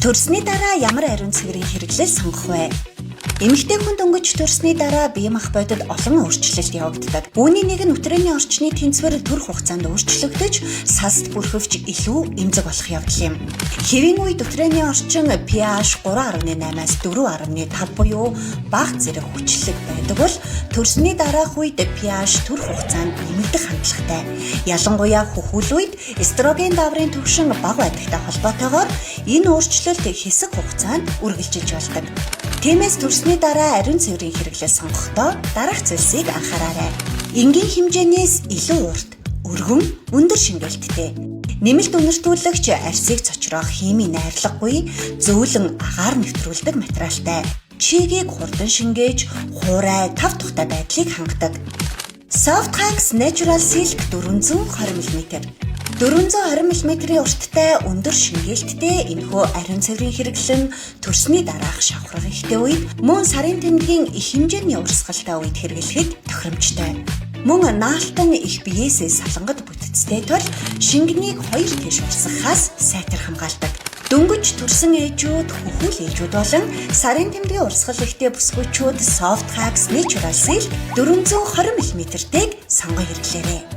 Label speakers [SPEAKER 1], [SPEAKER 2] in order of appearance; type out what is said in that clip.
[SPEAKER 1] Төрсний дараа ямар ариун цэврийн хэрэглэл сонгох вэ? Эмэгтэй хүн дөнгөж төрсний дараа бие мах бодид олон өөрчлөлт явагддаг. Үүний нэг нь өтрээний орчны тэнцвэр төр хугацаанд өөрчлөгдөж, сасд бүрхөвч илүү эмзэг болох явдал юм. Хэвийн үед өтрээний орчин pH 3.8-аас 4.5 буюу бага зэрэг хүчлэг байдаг бол төрсний дараах үед pH төр хугацаанд нэмэгдэх хандлагатай. Ялангуяа хөхүүл үед эстроген даврын түвшин бага байдагтай холбоотойгоор энэ өөрчлөлт хэсэг хугацаанд үргэлжилж болдог. Тиймээс төрсний дараа ариун цэврийн хэрэглэл сонгохдоо дараах зүйлсийг анхаараарай. Энгийн хэмжээнээс илүү урт, өргөн, өндөр шингээлттэй. Нэмэлт үнэртүүлэгч арсыг цочроох химийн найрлаггүй, зөөлөн агаар нэвтрүүлдэг материалтай. Чигийг хурдан шингээж, хуурай, тав тухтай байдлыг хангадаг. Softex Natural Silk 420 мм. 420 мм-ийн урттай өндөр шингээлттэй энэхүү ариун цэврийн хэрэглэн төрсний дараах шавхрах ихтэй үед мөн сарын тэмдгийн их хэмжээний урсгалтай үед хэрэглэхэд тохиромжтой. Мөн наалтан их биеэсээ салангад бүтцтэй тул шингэнийг 2 тийш урсгахаас сайтар хамгаалдаг. Дөнгөж төрсөн ээжүүд, хөхүүл ээжүүд болон сарын тэмдгийн урсгал ихтэй бүсгүйчүүд Softex Natural Silk 420 мм-ийг сонгон хэрэглээрэй.